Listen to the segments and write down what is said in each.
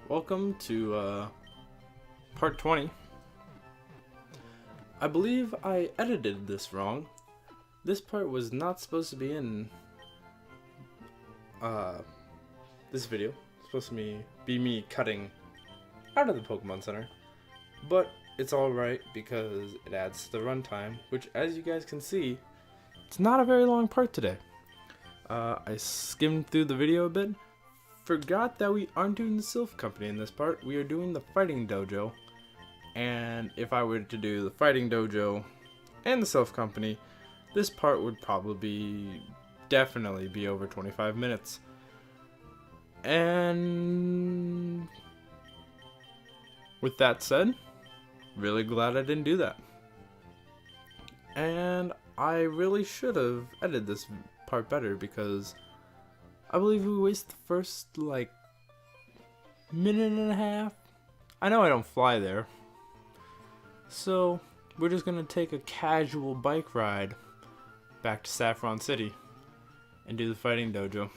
Welcome to part 20. I believe I edited this wrong. This part was not supposed to be in this video. It's supposed to be me cutting out of the Pokemon Center. But it's alright because it adds to the runtime, which, as you guys can see, it's not a very long part today. I skimmed through the video a bit. Forgot that we aren't doing the Sylph Company in this part. We are doing the Fighting Dojo. And if I were to do the Fighting Dojo and the Sylph Company, this part would probably definitely be over 25 minutes. And with that said, really glad I didn't do that. And I really should have edited this part better because I believe we wasted the first, minute and a half. I know I don't fly there. So, we're just gonna take a casual bike ride back to Saffron City and do the Fighting Dojo.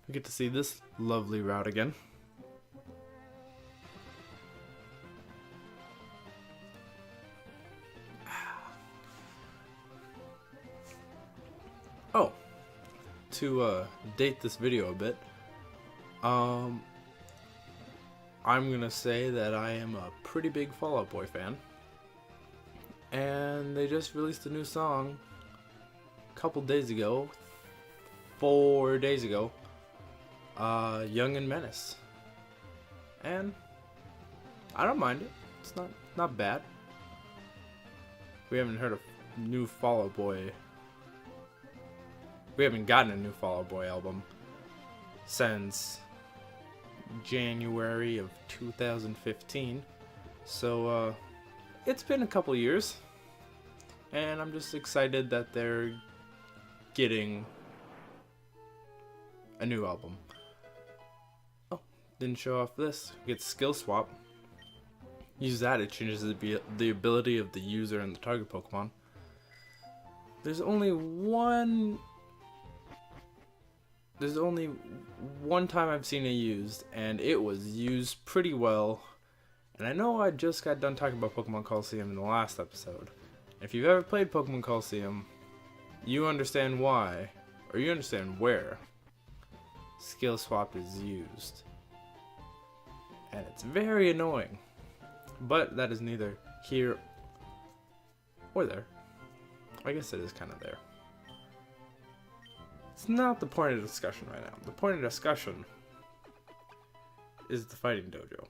We get to see this lovely route again. Oh. To date this video a bit, I'm gonna say that I am a pretty big Fall Out Boy fan, and they just released a new song a couple days ago, 4 days ago, Young and Menace, and I don't mind it. It's not bad. We haven't heard a new Fall Out Boy. We haven't gotten a new Fall Out Boy album since January of 2015. So, it's been a couple years. And I'm just excited that they're getting a new album. Oh, didn't show off this. Get Skill Swap. Use that, it changes the ability of the user and the target Pokemon. There's only one time I've seen it used, and it was used pretty well. And I know I just got done talking about Pokemon Colosseum in the last episode. If you've ever played Pokemon Colosseum, you understand why, or you understand where Skill Swap is used. And it's very annoying. But that is neither here or there. I guess it is kind of there. It's not the point of discussion right now. The point of discussion is the Fighting Dojo.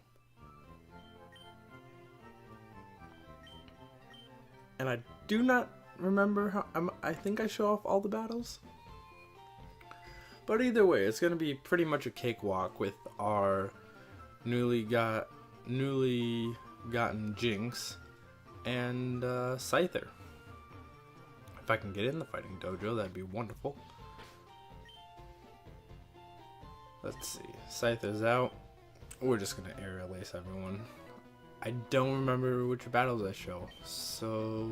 And I do not remember how... I think I show off all the battles. But either way, it's going to be pretty much a cakewalk with our newly gotten Jinx and Scyther. If I can get in the Fighting Dojo, that'd be wonderful. Let's see. Scyther's out. We're just gonna aerial ace everyone. I don't remember which battles I show, so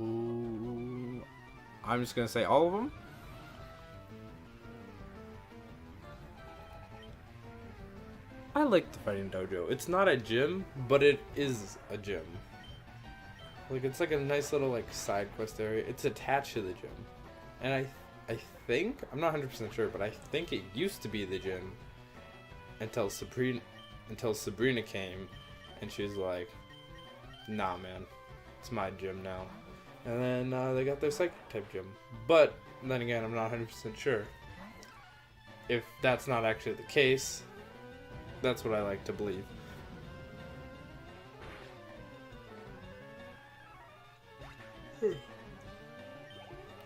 I'm just gonna say all of them. I like the Fighting Dojo. It's not a gym, but it is a gym. It's like a nice little side quest area. It's attached to the gym, and I think, I'm not 100% sure, but I think it used to be the gym. Until Sabrina came, and she was like, nah man, it's my gym now. And then they got their psychic type gym. But then again, I'm not 100% sure if that's not actually the case. That's what I like to believe.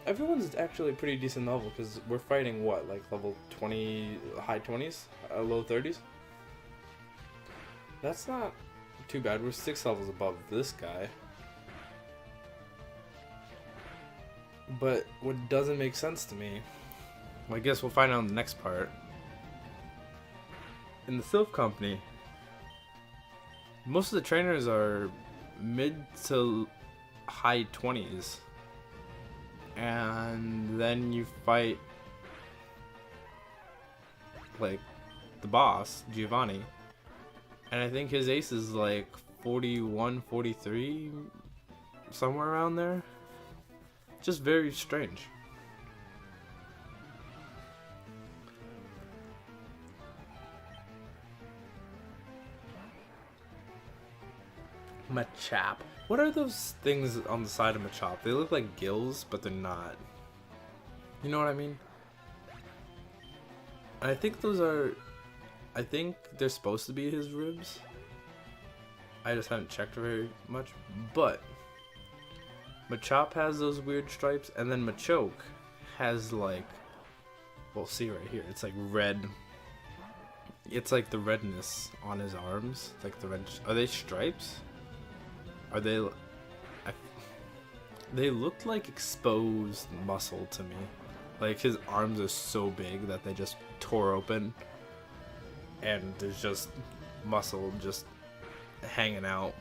Everyone's actually a pretty decent level because we're fighting level 20, high 20s, low 30s. That's not too bad. We're 6 levels above this guy. But what doesn't make sense to me, well, I guess we'll find out in the next part. In the Sylph Company, most of the trainers are mid to high 20s. And then you fight the boss, Giovanni. And I think his ace is like 41, 43, somewhere around there. Just very strange. Machop. What are those things on the side of Machop? They look like gills, but they're not. You know what I mean? I think those are... I think they're supposed to be his ribs. I just haven't checked very much. But Machop has those weird stripes, and then Machoke has like... Well, see right here. It's like red. It's like the redness on his arms. Like the red... Are they stripes? Are they... They looked like exposed muscle to me. Like his arms are so big that they just tore open. And there's just muscle just hanging out.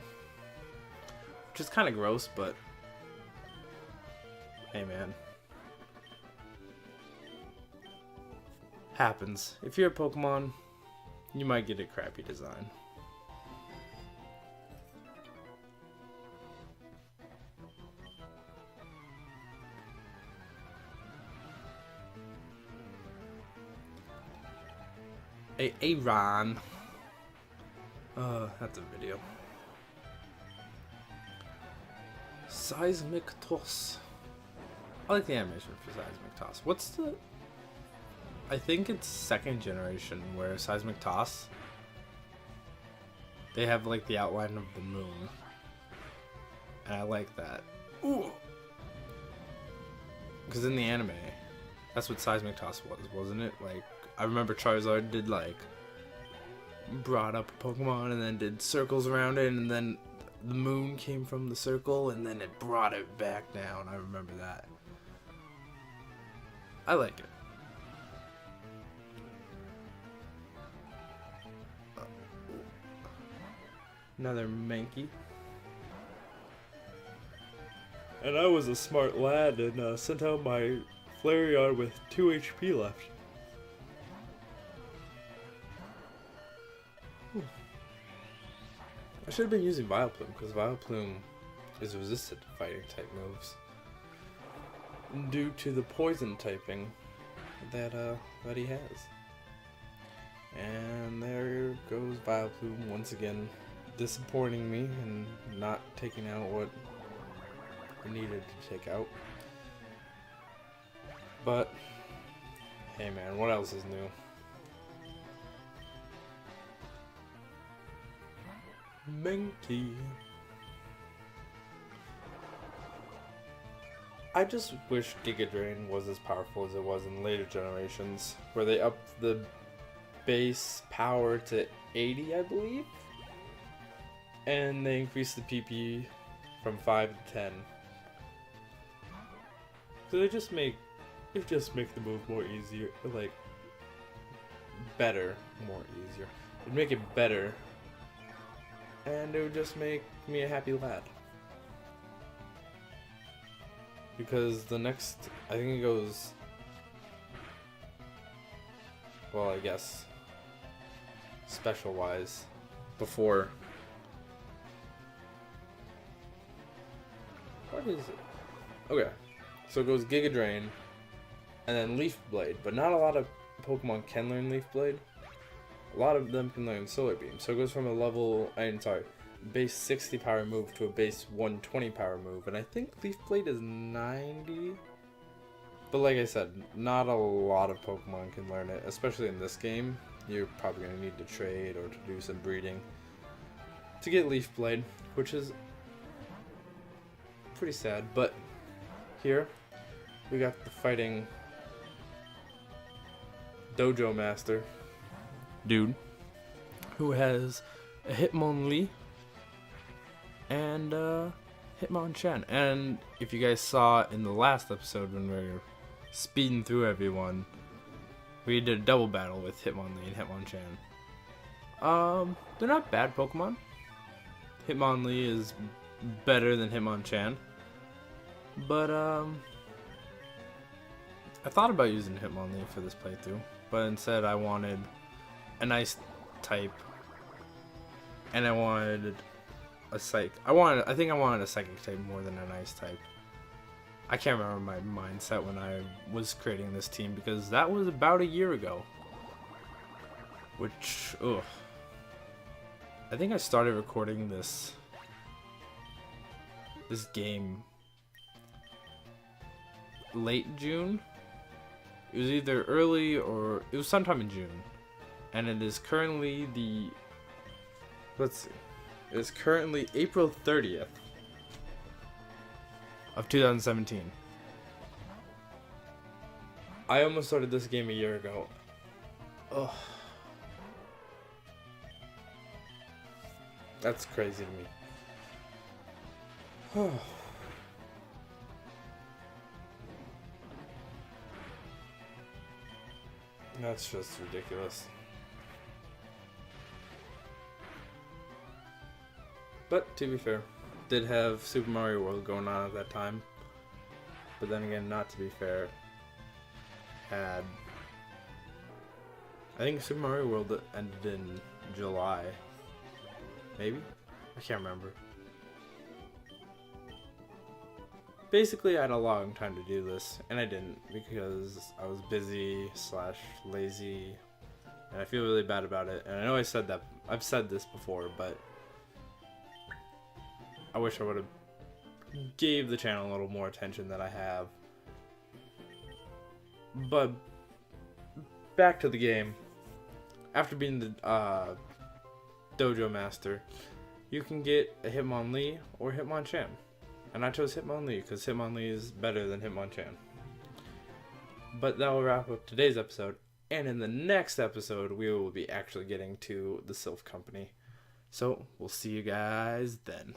Which is kind of gross, but... Hey man. Happens. If you're a Pokemon, you might get a crappy design. Ron. That's a video. Seismic Toss. I like the animation for Seismic Toss. What's the... I think it's second generation where Seismic Toss, they have like the outline of the moon. And I like that. Ooh! Because in the anime, that's what Seismic Toss was, wasn't it? Like, I remember Charizard did like brought up a Pokemon and then did circles around it, and then the moon came from the circle and then it brought it back down. I remember that. I like it. Another Mankey. And I was a smart lad and sent out my Flareon with 2 HP left. I should have been using Vileplume, because Vileplume is resistant to fighting type moves due to the poison typing that he has. And there goes Vileplume once again, disappointing me and not taking out what I needed to take out. But hey man, what else is new? Mankey. I just wish Giga Drain was as powerful as it was in later generations, where they upped the base power to 80, I believe, and they increased the PP from 5 to 10. So they just make the move more easier, like better, more easier. It'd make it better. And it would just make me a happy lad. Because the next, I think it goes, well, I guess, special wise, before, what is it? Okay, so it goes Giga Drain, and then Leaf Blade, but not a lot of Pokemon can learn Leaf Blade. A lot of them can learn Solar Beam, so it goes from a level, base 60 power move to a base 120 power move, and I think Leaf Blade is 90. But like I said, not a lot of Pokemon can learn it, especially in this game. You're probably going to need to trade or to do some breeding to get Leaf Blade, which is pretty sad. But here, we got the fighting Dojo Master dude who has a Hitmonlee and Hitmonchan. And if you guys saw in the last episode when we were speeding through everyone, we did a double battle with Hitmonlee and Hitmonchan. They're not bad Pokemon. Hitmonlee is better than Hitmonchan, but I thought about using Hitmonlee for this playthrough, but instead I wanted an ice type, and I wanted a psych. I think I wanted a psychic type more than an ice type. I can't remember my mindset when I was creating this team because that was about a year ago. Which, ugh. I think I started recording this game late June. It was either early or it was sometime in June. And it is currently it's currently April 30th of 2017. I almost started this game a year ago. Ugh. That's crazy to me. That's just ridiculous. But to be fair, did have Super Mario World going on at that time. But then again, not to be fair, I think Super Mario World ended in July. Maybe? I can't remember. Basically, I had a long time to do this, and I didn't because I was busy / lazy, and I feel really bad about it. And I know I've said this before, but I wish I would have gave the channel a little more attention than I have. But back to the game. After being the Dojo Master, you can get a Hitmonlee or Hitmonchan. And I chose Hitmonlee because Hitmonlee is better than Hitmonchan. But that will wrap up today's episode. And in the next episode, we will be actually getting to the Sylph Company. So, we'll see you guys then.